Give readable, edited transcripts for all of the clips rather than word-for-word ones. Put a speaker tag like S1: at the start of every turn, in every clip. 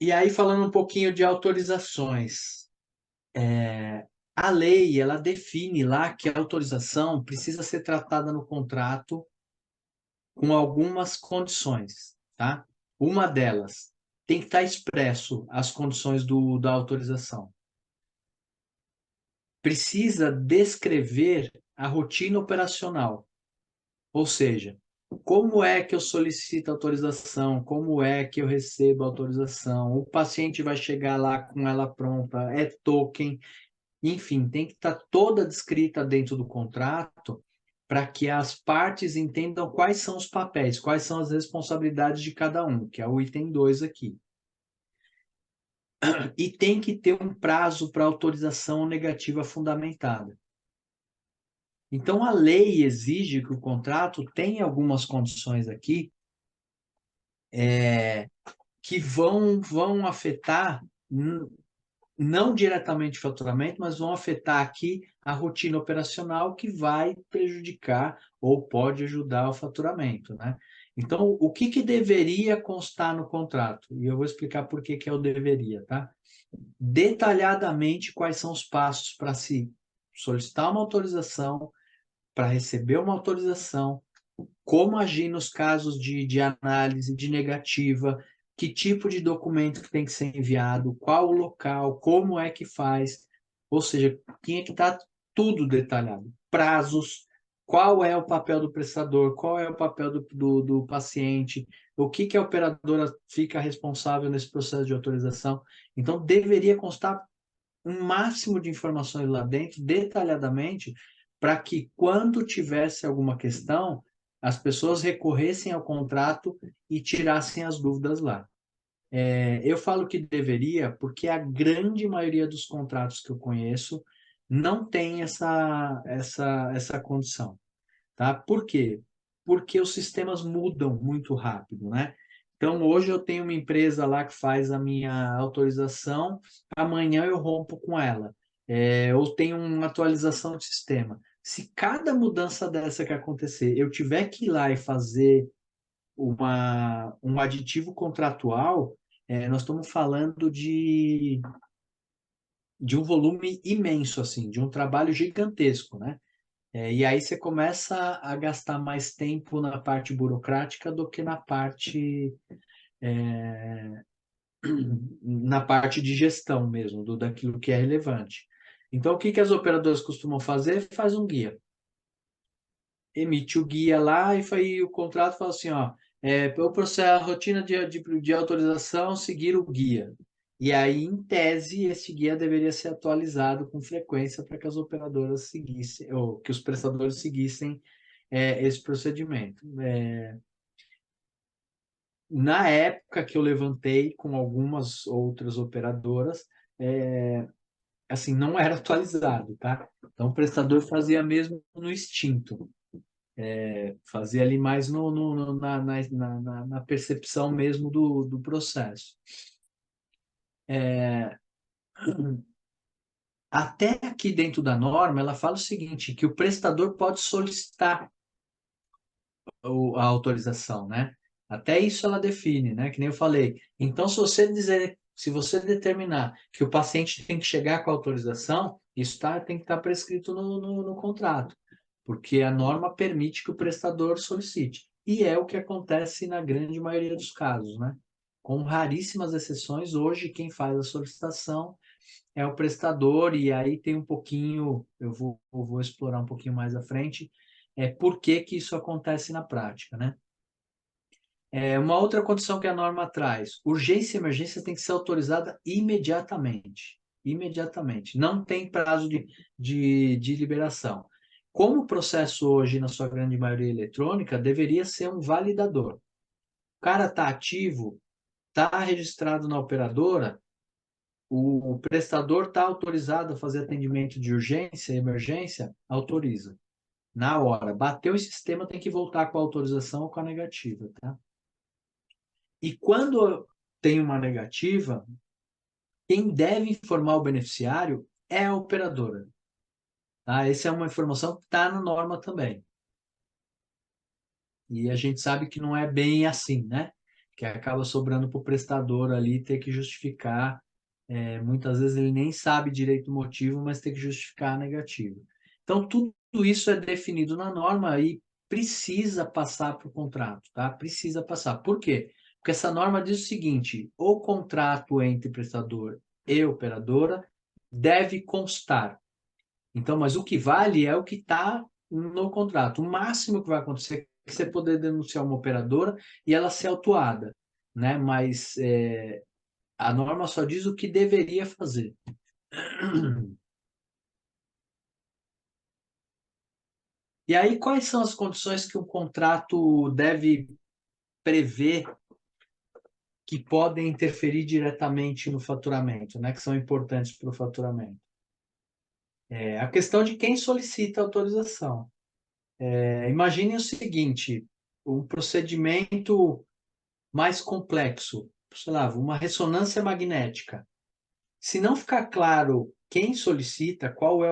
S1: E aí, falando um pouquinho de autorizações, a lei, ela define lá que a autorização precisa ser tratada no contrato com algumas condições, tá? Uma delas, tem que estar expresso as condições da autorização. Precisa descrever a rotina operacional, ou seja, como é que eu solicito autorização, como é que eu recebo autorização, o paciente vai chegar lá com ela pronta, é token, enfim, tem que estar toda descrita dentro do contrato para que as partes entendam quais são os papéis, quais são as responsabilidades de cada um, que é o item 2 aqui. E tem que ter um prazo para autorização negativa fundamentada. Então, a lei exige que o contrato tenha algumas condições aqui que vão afetar, não diretamente o faturamento, mas vão afetar aqui a rotina operacional que vai prejudicar ou pode ajudar o faturamento, né? Então, o que deveria constar no contrato? E eu vou explicar por que é o deveria, tá? Detalhadamente quais são os passos para se solicitar uma autorização, para receber uma autorização, como agir nos casos de análise, de negativa, que tipo de documento que tem que ser enviado, qual o local, como é que faz. Ou seja, tinha que estar tudo detalhado. Prazos, qual é o papel do prestador, qual é o papel do paciente, o que a operadora fica responsável nesse processo de autorização. Então, deveria constar um máximo de informações lá dentro, detalhadamente, para que quando tivesse alguma questão, as pessoas recorressem ao contrato e tirassem as dúvidas lá. Eu falo que deveria, porque a grande maioria dos contratos que eu conheço não tem essa condição, tá? Por quê? Porque os sistemas mudam muito rápido, né? Então, hoje eu tenho uma empresa lá que faz a minha autorização, amanhã eu rompo com ela. Ou tenho uma atualização de sistema. Se cada mudança dessa que acontecer, eu tiver que ir lá e fazer um aditivo contratual, nós estamos falando de um volume imenso, assim, de um trabalho gigantesco, né? E aí você começa a gastar mais tempo na parte burocrática do que na parte de gestão mesmo, daquilo que é relevante. Então, o que as operadoras costumam fazer? Faz um guia. Emite o guia lá e o contrato fala assim, ó, o processo, a rotina de autorização, seguir o guia. E aí, em tese, esse guia deveria ser atualizado com frequência para que as operadoras seguissem, ou que os prestadores seguissem esse procedimento. Na época que eu levantei com algumas outras operadoras, assim, não era atualizado, tá? Então, o prestador fazia mesmo no instinto, fazia ali mais na percepção mesmo do processo. Até aqui dentro da norma, ela fala o seguinte, que o prestador pode solicitar a autorização, né? Até isso ela define, né? Que nem eu falei. Então, se você determinar que o paciente tem que chegar com a autorização, isso tem que estar prescrito no contrato, porque a norma permite que o prestador solicite. E é o que acontece na grande maioria dos casos, né? Com raríssimas exceções, hoje quem faz a solicitação é o prestador, e aí tem um pouquinho, eu vou explorar um pouquinho mais à frente, por que que isso acontece na prática, né? Uma outra condição que a norma traz, urgência e emergência tem que ser autorizada imediatamente. Imediatamente. Não tem prazo de liberação. Como o processo hoje, na sua grande maioria eletrônica, deveria ser um validador. O cara está ativo, está registrado na operadora, o prestador está autorizado a fazer atendimento de urgência e emergência, autoriza. Na hora. Bateu o sistema, tem que voltar com a autorização ou com a negativa, tá? E quando tem uma negativa, quem deve informar o beneficiário é a operadora. Tá? Essa é uma informação que está na norma também. E a gente sabe que não é bem assim, né? que acaba sobrando para o prestador ali ter que justificar. Muitas vezes ele nem sabe direito o motivo, mas tem que justificar a negativa. Então, tudo isso é definido na norma e precisa passar para o contrato, tá? Precisa passar. Por quê? Porque essa norma diz o seguinte: o contrato entre prestador e operadora deve constar. Então, mas o que vale é o que está no contrato. O máximo que vai acontecer é que você poder denunciar uma operadora e ela ser autuada, né? Mas a norma só diz o que deveria fazer. E aí, quais são as condições que o contrato deve prever que podem interferir diretamente no faturamento, né? Que são importantes para o faturamento? A questão de quem solicita a autorização. Imagine o seguinte: um procedimento mais complexo, sei lá, uma ressonância magnética. Se não ficar claro quem solicita, qual é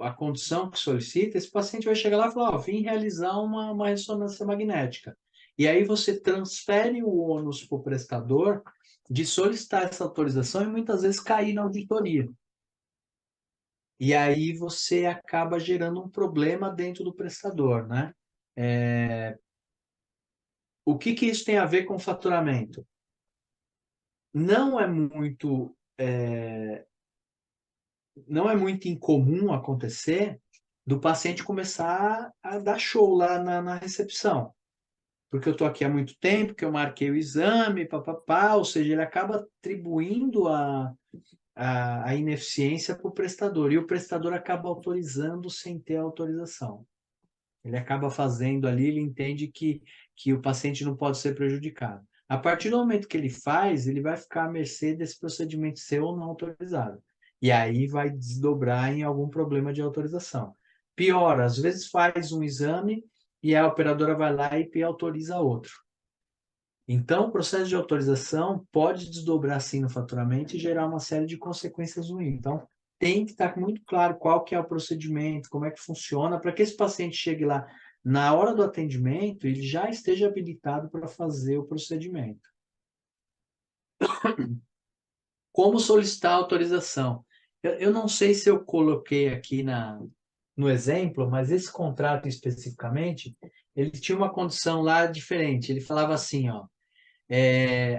S1: a condição que solicita, esse paciente vai chegar lá e falar: vim realizar uma ressonância magnética. E aí você transfere o ônus para o prestador de solicitar essa autorização e muitas vezes cair na auditoria. E aí você acaba gerando um problema dentro do prestador, né? O que isso tem a ver com faturamento? Não é muito, não é muito incomum acontecer do paciente começar a dar show lá na recepção. Porque eu estou aqui há muito tempo, que eu marquei o exame, papapá, ou seja, ele acaba atribuindo a ineficiência para o prestador, e o prestador acaba autorizando sem ter autorização. Ele acaba fazendo ali, ele entende que o paciente não pode ser prejudicado. A partir do momento que ele faz, ele vai ficar à mercê desse procedimento ser ou não autorizado. E aí vai desdobrar em algum problema de autorização. Pior, às vezes faz um exame e a operadora vai lá e autoriza outro. Então, o processo de autorização pode desdobrar sim no faturamento e gerar uma série de consequências ruins. Então, tem que estar muito claro qual que é o procedimento, como é que funciona, para que esse paciente chegue lá na hora do atendimento, ele já esteja habilitado para fazer o procedimento. Como solicitar autorização? Eu não sei se eu coloquei aqui no exemplo, mas esse contrato especificamente, ele tinha uma condição lá diferente. Ele falava assim, ó: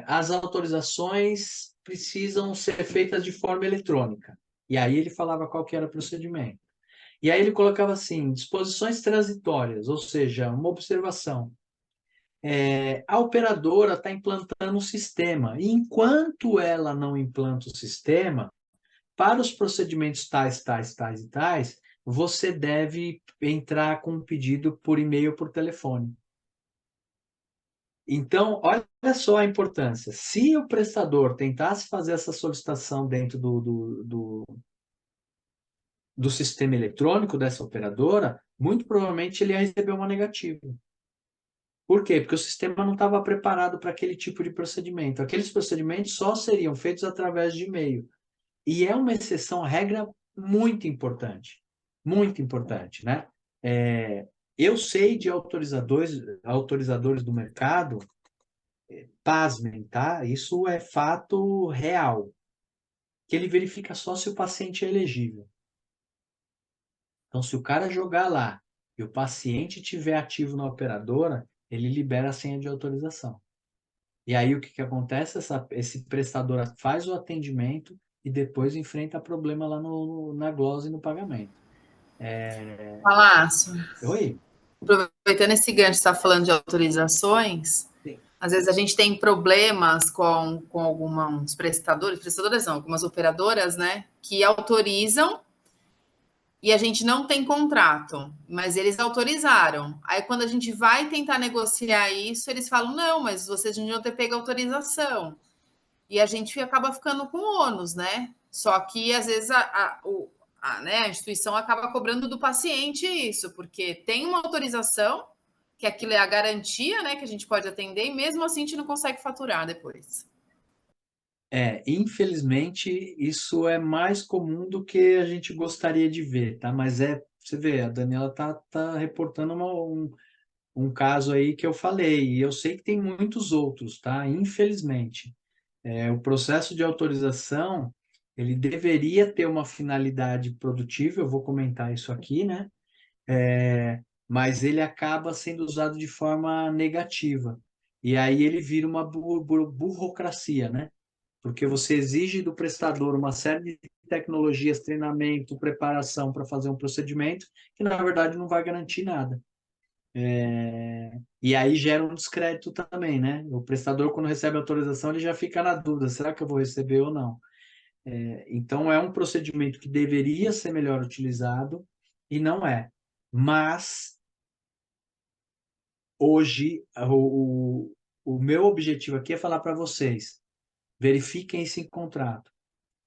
S1: as autorizações precisam ser feitas de forma eletrônica. E aí ele falava qual que era o procedimento. E aí ele colocava assim: disposições transitórias, ou seja, uma observação. A operadora está implantando um sistema, e enquanto ela não implanta o sistema, para os procedimentos tais, tais, tais e tais, você deve entrar com um pedido por e-mail ou por telefone. Então, olha só a importância. Se o prestador tentasse fazer essa solicitação dentro do sistema eletrônico dessa operadora, muito provavelmente ele ia receber uma negativa. Por quê? Porque o sistema não estava preparado para aquele tipo de procedimento. Aqueles procedimentos só seriam feitos através de e-mail. E é uma exceção à regra muito importante, né? Eu sei de autorizadores do mercado, pasmem, tá? Isso é fato real, que ele verifica só se o paciente é elegível. Então, se o cara jogar lá e o paciente tiver ativo na operadora, ele libera a senha de autorização. E aí o que acontece? Esse prestador faz o atendimento e depois enfrenta problema lá na glose e no pagamento.
S2: Palácio,
S1: Oi?
S2: aproveitando esse gancho, está falando de autorizações,
S1: Sim.
S2: às vezes a gente tem problemas com alguns prestadores não, algumas operadoras, né, que autorizam e a gente não tem contrato, mas eles autorizaram. Aí quando a gente vai tentar negociar isso, eles falam, não, mas vocês não deviam ter pego autorização. E a gente acaba ficando com ônus, né? Só que às vezes né, a instituição acaba cobrando do paciente isso, porque tem uma autorização, que aquilo é a garantia, né, que a gente pode atender, e mesmo assim a gente não consegue faturar depois.
S1: Infelizmente, isso é mais comum do que a gente gostaria de ver, tá? Mas você vê, a Daniela tá reportando um caso aí que eu falei, e eu sei que tem muitos outros, tá? Infelizmente. O processo de autorização, ele deveria ter uma finalidade produtiva, eu vou comentar isso aqui, né? Mas ele acaba sendo usado de forma negativa. E aí ele vira uma burocracia, né? Porque você exige do prestador uma série de tecnologias, treinamento, preparação para fazer um procedimento, que na verdade não vai garantir nada. E aí gera um descrédito também, né? O prestador, quando recebe a autorização, ele já fica na dúvida, será que eu vou receber ou não? Então, é um procedimento que deveria ser melhor utilizado e não é. Mas, hoje, o meu objetivo aqui é falar para vocês, verifiquem esse contrato.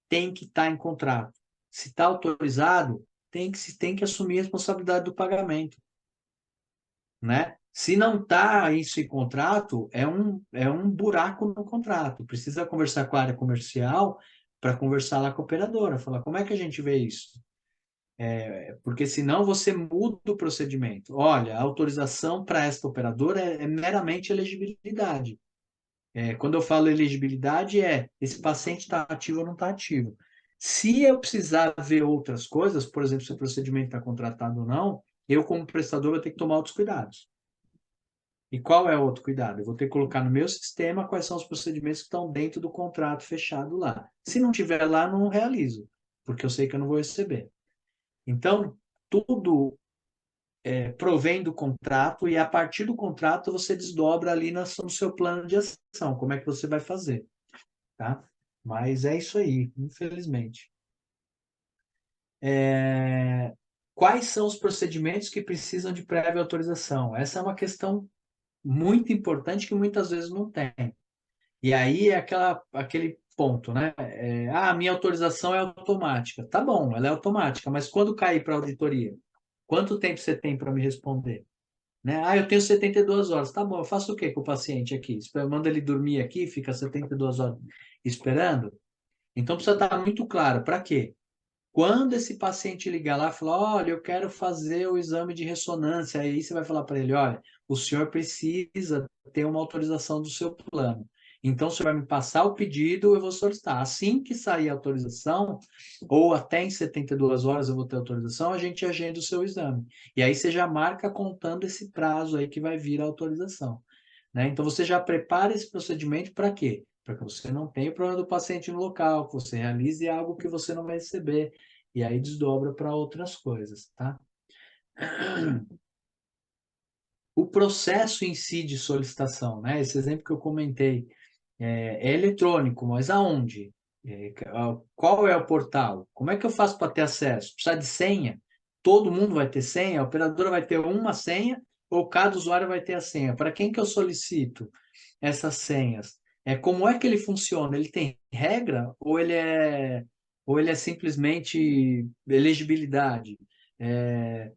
S1: Tem que estar em contrato. Se está autorizado, tem que assumir a responsabilidade do pagamento, né? Se não está isso em contrato, é um buraco no contrato. Precisa conversar com a área comercial para conversar lá com a operadora, falar como é que a gente vê isso? Porque senão você muda o procedimento. Olha, a autorização para esta operadora é meramente elegibilidade. Quando eu falo elegibilidade, esse paciente está ativo ou não está ativo. Se eu precisar ver outras coisas, por exemplo, se o procedimento está contratado ou não, eu, como prestador, vou ter que tomar outros cuidados. E qual é o outro cuidado? Eu vou ter que colocar no meu sistema quais são os procedimentos que estão dentro do contrato fechado lá. Se não tiver lá, não realizo, porque eu sei que eu não vou receber. Então, tudo provém do contrato e a partir do contrato você desdobra ali no seu plano de ação, como é que você vai fazer, tá? Mas é isso aí, infelizmente. Quais são os procedimentos que precisam de prévia autorização? Essa é uma questão muito importante que muitas vezes não tem. E aí é aquele ponto, né? A minha autorização é automática. Tá bom, ela é automática, mas quando cair para a auditoria, quanto tempo você tem para me responder? Né? Eu tenho 72 horas. Tá bom, eu faço o quê com o paciente aqui? Manda ele dormir aqui, fica 72 horas esperando? Então precisa estar muito claro. Para quê? Quando esse paciente ligar lá e falar, olha, eu quero fazer o exame de ressonância, aí você vai falar para ele, olha, o senhor precisa ter uma autorização do seu plano. Então, o senhor vai me passar o pedido, eu vou solicitar. Assim que sair a autorização, ou até em 72 horas eu vou ter autorização, a gente agenda o seu exame. E aí você já marca contando esse prazo aí que vai vir a autorização. Né? Então, você já prepara esse procedimento para quê? Para que você não tenha o problema do paciente no local, que você realize algo que você não vai receber. E aí desdobra para outras coisas, tá? O processo em si de solicitação, né? Esse exemplo que eu comentei é eletrônico, mas aonde? Qual é o portal? Como é que eu faço para ter acesso? Precisa de senha? Todo mundo vai ter senha? A operadora vai ter uma senha ou cada usuário vai ter a senha? Para quem que eu solicito essas senhas? Como é que ele funciona? Ele tem regra ou ele é simplesmente elegibilidade? É,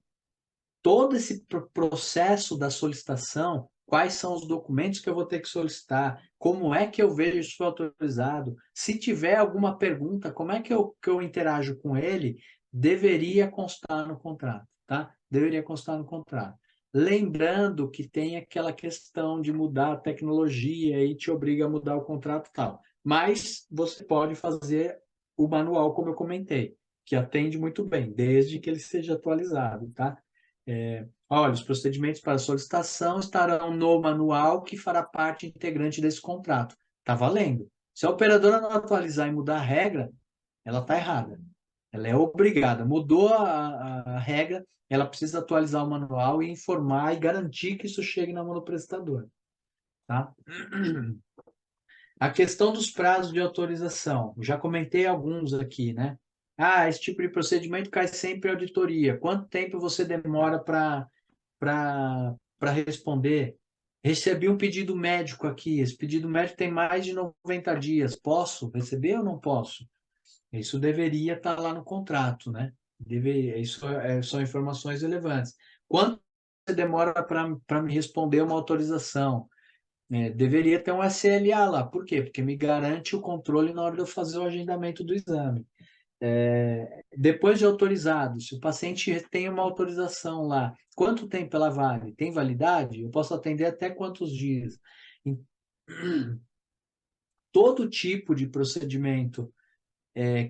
S1: Todo esse processo da solicitação, quais são os documentos que eu vou ter que solicitar, como é que eu vejo isso foi autorizado, se tiver alguma pergunta, como é que eu interajo com ele, deveria constar no contrato, tá? Deveria constar no contrato. Lembrando que tem aquela questão de mudar a tecnologia e te obriga a mudar o contrato e tal. Mas você pode fazer o manual, como eu comentei, que atende muito bem, desde que ele seja atualizado, tá? Olha, os procedimentos para solicitação estarão no manual que fará parte integrante desse contrato. Está valendo. Se a operadora não atualizar e mudar a regra, ela está errada. Ela é obrigada. Mudou a regra, ela precisa atualizar o manual e informar e garantir que isso chegue na mão do prestador. Tá? A questão dos prazos de autorização. Já comentei alguns aqui, né? Esse tipo de procedimento cai sempre em auditoria. Quanto tempo você demora para responder? Recebi um pedido médico aqui. Esse pedido médico tem mais de 90 dias. Posso receber ou não posso? Isso deveria estar lá no contrato, né? Isso são informações relevantes. Quanto você demora para me responder uma autorização? Deveria ter um SLA lá. Por quê? Porque me garante o controle na hora de eu fazer o agendamento do exame. Depois de autorizado, se o paciente tem uma autorização lá, quanto tempo ela vale? Tem validade? Eu posso atender até quantos dias? Em- Todo tipo de procedimento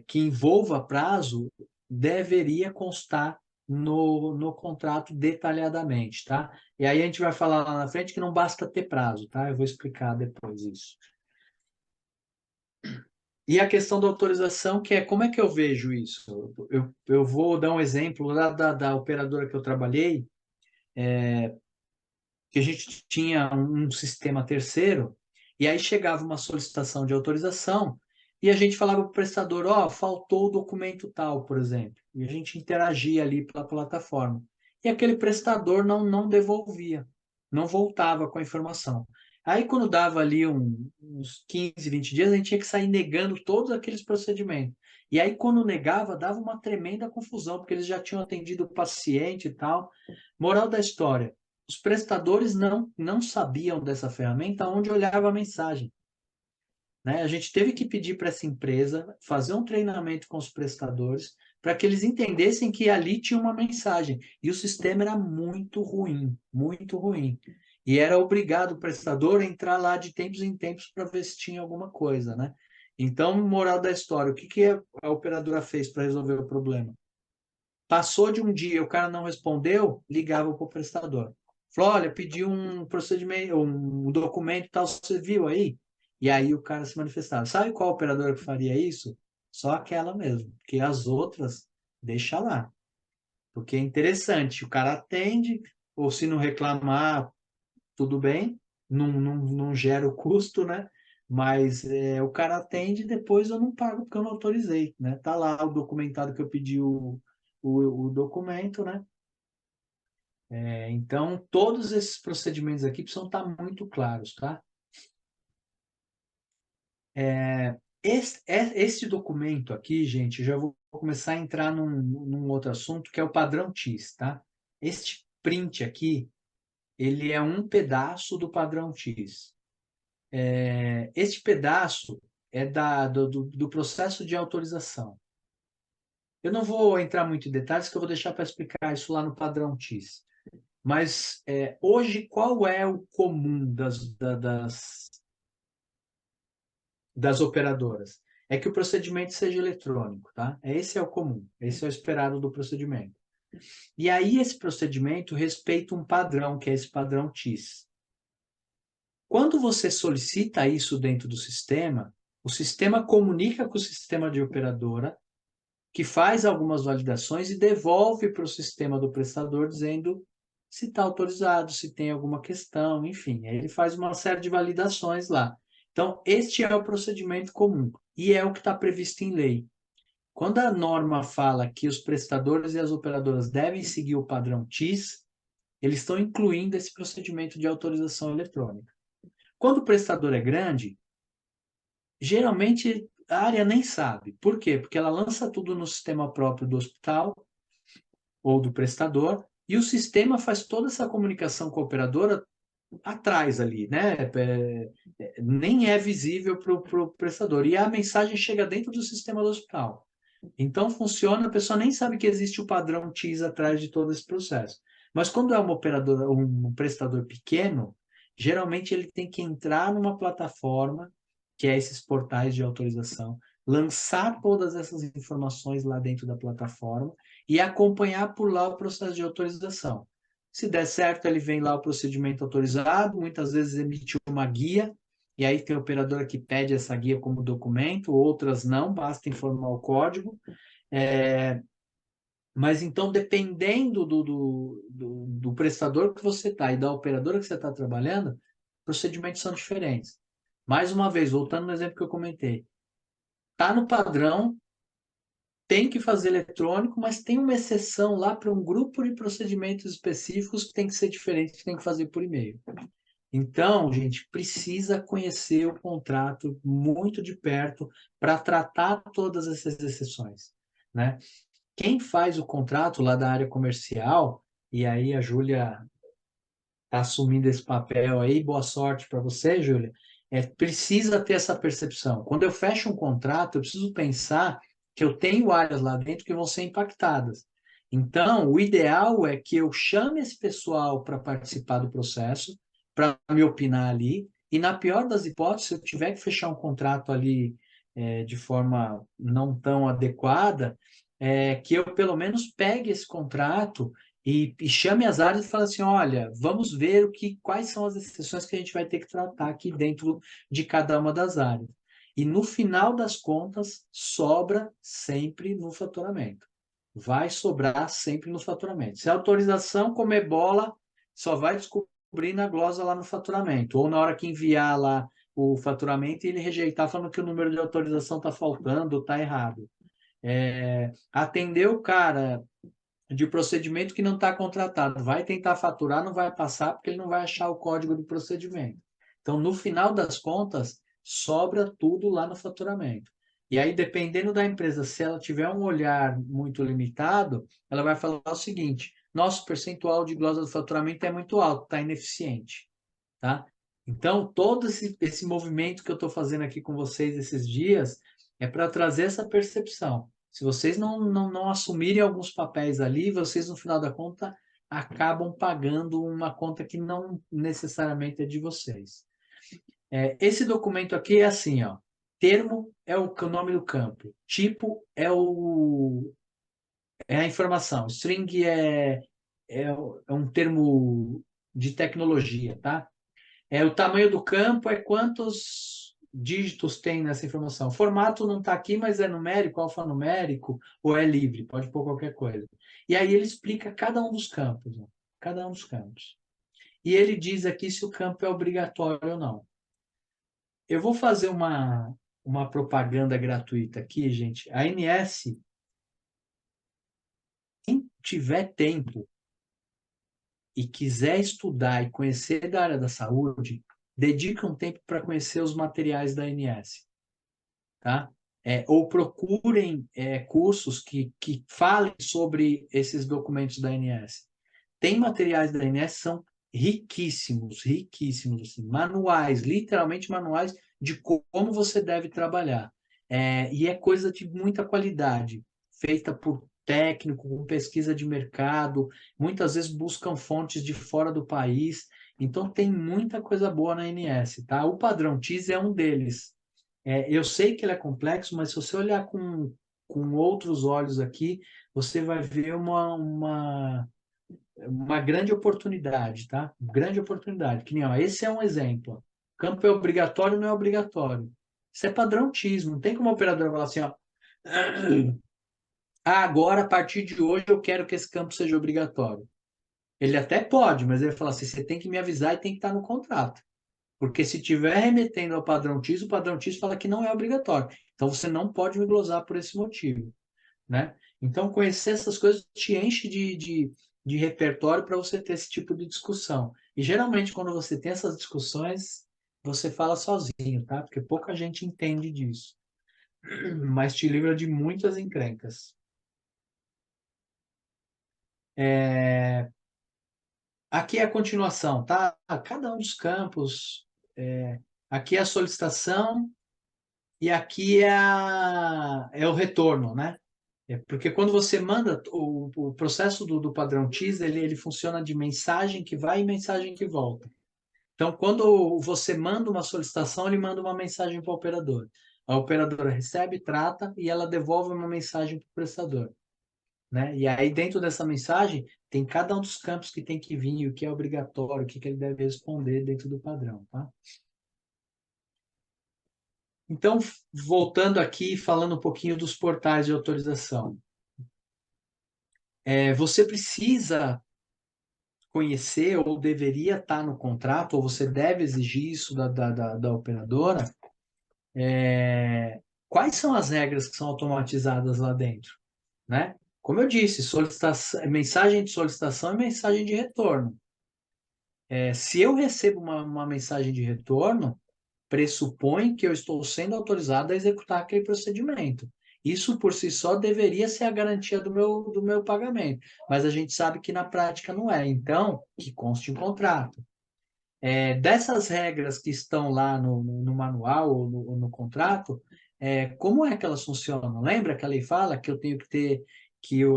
S1: que envolva prazo deveria constar no contrato detalhadamente, tá? E aí a gente vai falar lá na frente que não basta ter prazo, tá? Eu vou explicar depois isso. E a questão da autorização, que é como é que eu vejo isso? Eu vou dar um exemplo lá da operadora que eu trabalhei, que a gente tinha um sistema terceiro, e aí chegava uma solicitação de autorização, e a gente falava para o prestador, ó, faltou o documento tal, por exemplo. E a gente interagia ali pela plataforma. E aquele prestador não devolvia, não voltava com a informação. Aí, quando dava ali uns 15, 20 dias, a gente tinha que sair negando todos aqueles procedimentos. E aí, quando negava, dava uma tremenda confusão, porque eles já tinham atendido o paciente e tal. Moral da história, os prestadores não sabiam dessa ferramenta onde olhava a mensagem, né? A gente teve que pedir para essa empresa fazer um treinamento com os prestadores para que eles entendessem que ali tinha uma mensagem. E o sistema era muito ruim, muito ruim. E era obrigado o prestador a entrar lá de tempos em tempos para ver se tinha alguma coisa, né? Então, moral da história, o que que a operadora fez para resolver o problema? Passou de um dia, o cara não respondeu, ligava para o prestador. Falou, olha, pedi um procedimento, um documento e tal, você viu aí? E aí o cara se manifestava. Sabe qual operadora que faria isso? Só aquela mesmo, porque as outras, deixa lá. Porque é interessante, o cara atende, ou se não reclamar, tudo bem, não gera o custo, né? Mas o cara atende e depois eu não pago porque eu não autorizei, né? Tá lá o documentado que eu pedi o documento, né? Então, todos esses procedimentos aqui precisam estar muito claros, tá? Esse documento aqui, gente, eu já vou começar a entrar num outro assunto, que é o padrão TIS, tá? Este print aqui, ele é um pedaço do padrão TIS. Este pedaço é do processo de autorização. Eu não vou entrar muito em detalhes, que eu vou deixar para explicar isso lá no padrão TIS. Mas hoje, qual é o comum das operadoras? É que o procedimento seja eletrônico, tá? Esse é o comum, esse é o esperado do procedimento. E aí, esse procedimento respeita um padrão, que é esse padrão TIS. Quando você solicita isso dentro do sistema, o sistema comunica com o sistema de operadora, que faz algumas validações e devolve para o sistema do prestador dizendo se está autorizado, se tem alguma questão, enfim. Aí ele faz uma série de validações lá. Então, este é o procedimento comum e é o que está previsto em lei. Quando a norma fala que os prestadores e as operadoras devem seguir o padrão TIS, eles estão incluindo esse procedimento de autorização eletrônica. Quando o prestador é grande, geralmente a área nem sabe. Por quê? Porque ela lança tudo no sistema próprio do hospital ou do prestador e o sistema faz toda essa comunicação com a operadora atrás ali, né? Nem é visível para o prestador. E a mensagem chega dentro do sistema do hospital. Então funciona, a pessoa nem sabe que existe o padrão TIS atrás de todo esse processo. Mas quando é uma operadora, um prestador pequeno, geralmente ele tem que entrar numa plataforma, que é esses portais de autorização, lançar todas essas informações lá dentro da plataforma e acompanhar por lá o processo de autorização. Se der certo, ele vem lá o procedimento autorizado, muitas vezes emite uma guia, e aí tem operadora que pede essa guia como documento, outras não, basta informar o código. Mas então, dependendo do prestador que você está e da operadora que você está trabalhando, procedimentos são diferentes. Mais uma vez, voltando no exemplo que eu comentei, está no padrão, tem que fazer eletrônico, mas tem uma exceção lá para um grupo de procedimentos específicos que tem que ser diferente, que tem que fazer por e-mail. Então, gente, precisa conhecer o contrato muito de perto para tratar todas essas exceções, né? Quem faz o contrato lá da área comercial, e aí a Júlia está assumindo esse papel aí, boa sorte para você, Júlia, precisa ter essa percepção. Quando eu fecho um contrato, eu preciso pensar que eu tenho áreas lá dentro que vão ser impactadas. Então, o ideal é que eu chame esse pessoal para participar do processo, para me opinar ali, e na pior das hipóteses, se eu tiver que fechar um contrato ali de forma não tão adequada, que eu pelo menos pegue esse contrato e chame as áreas e fale assim, olha, vamos ver quais são as exceções que a gente vai ter que tratar aqui dentro de cada uma das áreas. E no final das contas, sobra sempre no faturamento. Vai sobrar sempre no faturamento. Se a autorização comer bola, só vai descobrir na glosa lá no faturamento. Ou na hora que enviar lá o faturamento e ele rejeitar falando que o número de autorização está faltando, está errado. Atender o cara de procedimento que não está contratado. Vai tentar faturar, não vai passar, porque ele não vai achar o código do procedimento. Então, no final das contas, sobra tudo lá no faturamento. E aí, dependendo da empresa, se ela tiver um olhar muito limitado, ela vai falar o seguinte: nosso percentual de glosa do faturamento é muito alto, está ineficiente. Tá? Então, todo esse movimento que eu estou fazendo aqui com vocês esses dias é para trazer essa percepção. Se vocês não assumirem alguns papéis ali, vocês, no final da conta, acabam pagando uma conta que não necessariamente é de vocês. Esse documento aqui é assim, ó. Termo é o nome do campo. Tipo é a informação. String é um termo de tecnologia, tá? O tamanho do campo é quantos dígitos tem nessa informação. O formato não está aqui, mas é numérico, alfanumérico, ou é livre, pode pôr qualquer coisa. E aí ele explica cada um dos campos, né? Cada um dos campos. E ele diz aqui se o campo é obrigatório ou não. Eu vou fazer uma propaganda gratuita aqui, gente. A ANS, quem tiver tempo e quiser estudar e conhecer da área da saúde, dedique um tempo para conhecer os materiais da ANS, tá? Ou procurem cursos que falem sobre esses documentos da ANS. Tem materiais da ANS que são riquíssimos, riquíssimos, assim, manuais, literalmente manuais de como você deve trabalhar. E é coisa de muita qualidade, feita por técnico, com pesquisa de mercado, muitas vezes buscam fontes de fora do país, então tem muita coisa boa na ANS, tá? O padrão TIS é um deles. Eu sei que ele é complexo, mas se você olhar com outros olhos aqui, você vai ver uma grande oportunidade, tá? Grande oportunidade. Que nem, ó, esse é um exemplo. Campo é obrigatório, não é obrigatório. Isso é padrão TIS, não tem como a operadora falar assim, ó, agora, a partir de hoje, eu quero que esse campo seja obrigatório. Ele até pode, mas ele fala assim, você tem que me avisar e tem que estar no contrato. Porque se tiver remetendo ao padrão TIS, o padrão TIS fala que não é obrigatório. Então, você não pode me glosar por esse motivo, né? Então, conhecer essas coisas te enche de repertório para você ter esse tipo de discussão. E, geralmente, quando você tem essas discussões, você fala sozinho, tá? Porque pouca gente entende disso. Mas te livra de muitas encrencas. Aqui é a continuação, tá? Cada um dos campos. Aqui é a solicitação e aqui é o retorno, né? Porque quando você manda, o processo do padrão TIS, ele funciona de mensagem que vai e mensagem que volta. Então, quando você manda uma solicitação, ele manda uma mensagem para o operador. A operadora recebe, trata e ela devolve uma mensagem para o prestador, né? E aí, dentro dessa mensagem, tem cada um dos campos que tem que vir, o que é obrigatório, o que ele deve responder dentro do padrão, tá? Então, voltando aqui, falando um pouquinho dos portais de autorização. Você precisa conhecer ou deveria estar no contrato, ou você deve exigir isso da operadora, quais são as regras que são automatizadas lá dentro, né? Como eu disse, mensagem de solicitação e mensagem de retorno. Se eu recebo uma mensagem de retorno, pressupõe que eu estou sendo autorizado a executar aquele procedimento. Isso por si só deveria ser a garantia do meu pagamento, mas a gente sabe que na prática não é. Então, que conste em contrato. Dessas regras que estão lá no manual ou no contrato, como é que elas funcionam? Lembra que a lei fala que eu tenho que ter,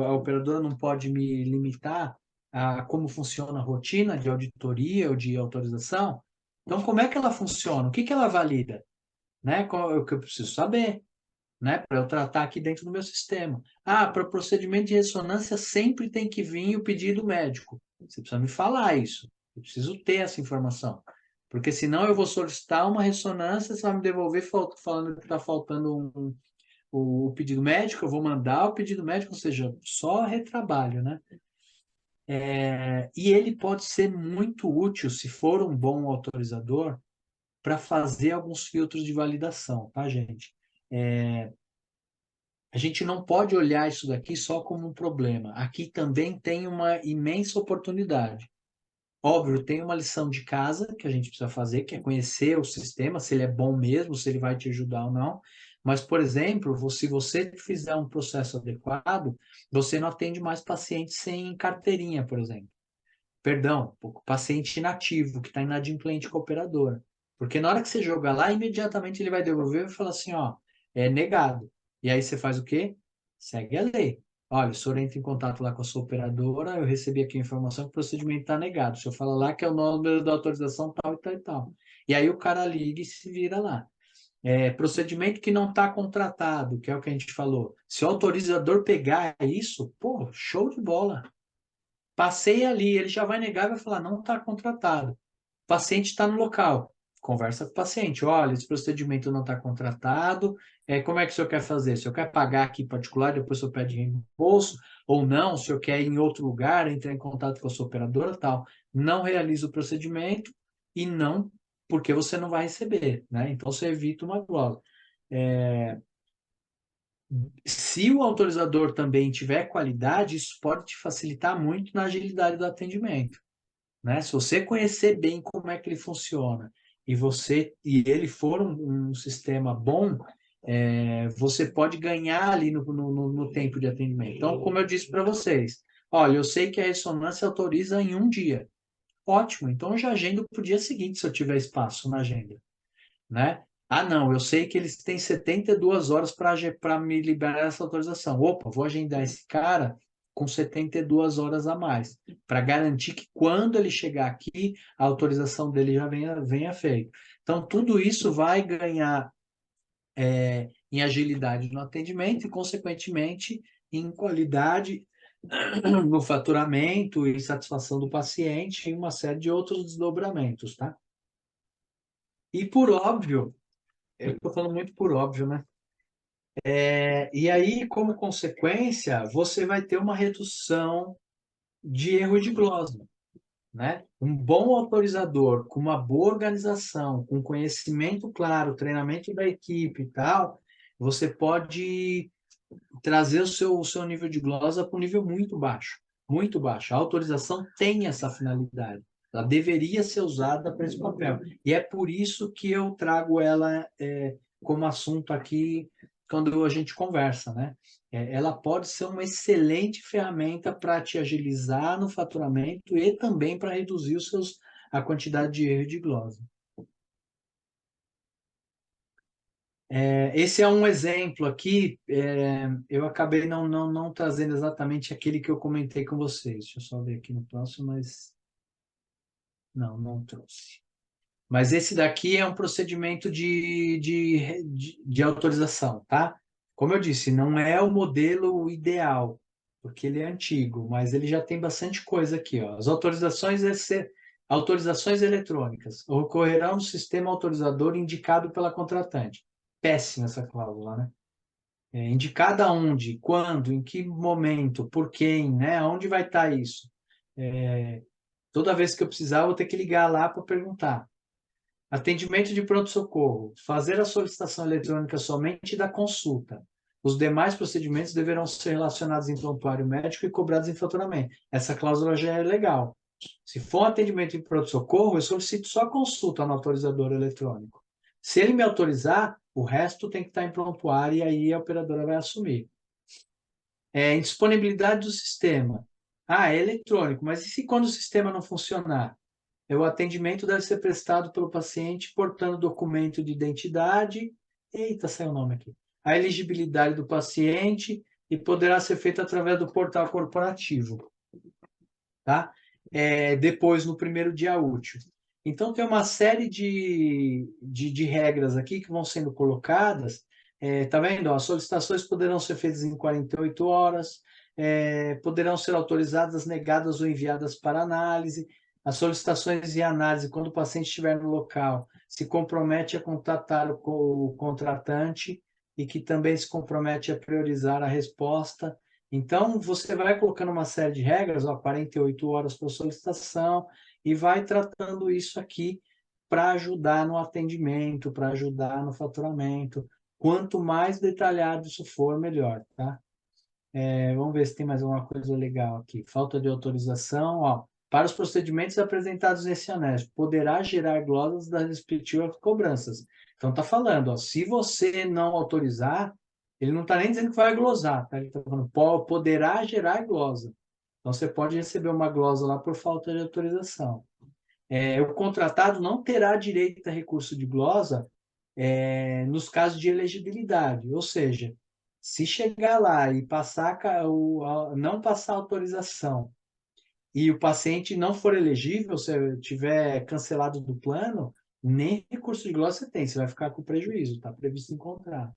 S1: a operadora não pode me limitar a como funciona a rotina de auditoria ou de autorização? Então, como é que ela funciona? O que que ela valida? Né? O que eu preciso saber, né? Para eu tratar aqui dentro do meu sistema. Ah, para procedimento de ressonância sempre tem que vir o pedido médico. Você precisa me falar isso. Eu preciso ter essa informação. Porque senão eu vou solicitar uma ressonância, você vai me devolver falando que está faltando o pedido médico, eu vou mandar o pedido médico, ou seja, só retrabalho, né? E ele pode ser muito útil, se for um bom autorizador, para fazer alguns filtros de validação, tá, gente? A gente não pode olhar isso daqui só como um problema. Aqui também tem uma imensa oportunidade. Óbvio, tem uma lição de casa que a gente precisa fazer, que é conhecer o sistema, se ele é bom mesmo, se ele vai te ajudar ou não. Mas, por exemplo, se você fizer um processo adequado, você não atende mais pacientes sem carteirinha, por exemplo. Perdão, paciente inativo, que está inadimplente com a operadora. Porque na hora que você jogar lá, imediatamente ele vai devolver e falar assim, ó, é negado. E aí você faz o quê? Segue a lei. Olha, o senhor entra em contato lá com a sua operadora, eu recebi aqui a informação que o procedimento está negado. O senhor fala lá que é o número da autorização tal e tal e tal. E aí o cara liga e se vira lá. Procedimento que não está contratado, que é o que a gente falou. Se o autorizador pegar isso, pô, show de bola. Passei ali, ele já vai negar e vai falar, não está contratado. O paciente está no local. Conversa com o paciente. Olha, esse procedimento não está contratado. Como é que o senhor quer fazer? O senhor quer pagar aqui particular, depois o senhor pede reembolso? Ou não? O senhor quer ir em outro lugar, entrar em contato com a sua operadora, tal. Não realiza o procedimento e não, porque você não vai receber, né? Então você evita uma glosa. Se o autorizador também tiver qualidade, isso pode te facilitar muito na agilidade do atendimento, né? Se você conhecer bem como é que ele funciona e ele for um sistema bom, você pode ganhar ali no tempo de atendimento. Então, como eu disse para vocês, olha, eu sei que a ressonância autoriza em um dia. Ótimo, então eu já agendo para o dia seguinte, se eu tiver espaço na agenda, né? Ah, não, eu sei que eles têm 72 horas para me liberar essa autorização. Opa, vou agendar esse cara com 72 horas a mais, para garantir que quando ele chegar aqui, a autorização dele já venha feita. Então, tudo isso vai ganhar em agilidade no atendimento e, consequentemente, em qualidade no faturamento e satisfação do paciente e uma série de outros desdobramentos, tá? E por óbvio, eu estou falando muito por óbvio, né? E aí, como consequência, você vai ter uma redução de erro de glosa, né? Um bom autorizador, com uma boa organização, com conhecimento claro, treinamento da equipe e tal, você pode trazer o seu nível de glosa para um nível muito baixo, muito baixo. A autorização tem essa finalidade. Ela deveria ser usada para esse papel. E é por isso que eu trago ela como assunto aqui quando a gente conversa, né? Ela pode ser uma excelente ferramenta para te agilizar no faturamento e também para reduzir a quantidade de erro de glosa. Esse é um exemplo aqui. Eu acabei não trazendo exatamente aquele que eu comentei com vocês. Deixa eu só ver aqui no próximo, mas não trouxe. Mas esse daqui é um procedimento de autorização, tá? Como eu disse, não é o modelo ideal, porque ele é antigo, mas ele já tem bastante coisa aqui, ó. As autorizações eletrônicas ocorrerão no sistema autorizador indicado pela contratante. Péssima essa cláusula, né? Indicada onde, quando, em que momento, por quem, né? Aonde vai estar isso? Toda vez que eu precisar, eu vou ter que ligar lá para perguntar. Atendimento de pronto-socorro. Fazer a solicitação eletrônica somente da consulta. Os demais procedimentos deverão ser relacionados em prontuário médico e cobrados em faturamento. Essa cláusula já é legal. Se for um atendimento em pronto-socorro, eu solicito só a consulta no autorizador eletrônico. Se ele me autorizar, o resto tem que estar em prontuário e aí a operadora vai assumir. Indisponibilidade do sistema. Ah, é eletrônico, mas e se quando o sistema não funcionar? O atendimento deve ser prestado pelo paciente portando documento de identidade Eita, saiu o nome aqui. A elegibilidade do paciente e poderá ser feita através do portal corporativo, tá? Depois, no primeiro dia útil. Então, tem uma série de regras aqui que vão sendo colocadas. Tá vendo? As solicitações poderão ser feitas em 48 horas, poderão ser autorizadas, negadas ou enviadas para análise. As solicitações e análise, quando o paciente estiver no local, se compromete a contatar o contratante e que também se compromete a priorizar a resposta. Então, você vai colocando uma série de regras, 48 horas por solicitação, e vai tratando isso aqui para ajudar no atendimento, para ajudar no faturamento. Quanto mais detalhado isso for, melhor, tá? Vamos ver se tem mais alguma coisa legal aqui. Falta de autorização, ó. Para os procedimentos apresentados nesse anexo, poderá gerar glosas das respectivas cobranças. Então, está falando, ó, se você não autorizar, ele não está nem dizendo que vai glosar, tá? Ele está falando, poderá gerar glosa. Então, você pode receber uma glosa lá por falta de autorização. O contratado não terá direito a recurso de glosa nos casos de elegibilidade, ou seja, se chegar lá e passar não passar autorização e o paciente não for elegível, se tiver cancelado do plano, nem recurso de glosa você tem, você vai ficar com prejuízo, está previsto em contrato.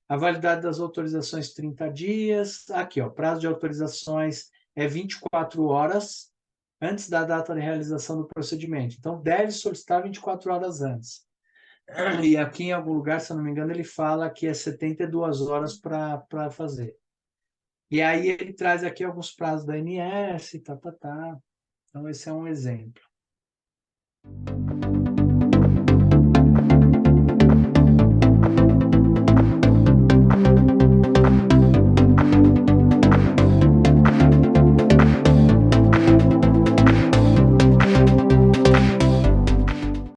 S1: A validade das autorizações 30 dias. Aqui, ó, prazo de autorizações é 24 horas antes da data de realização do procedimento. Então, deve solicitar 24 horas antes. E aqui em algum lugar, se eu não me engano, ele fala que é 72 horas para fazer. E aí ele traz aqui alguns prazos da ANS, tá. Então, esse é um exemplo.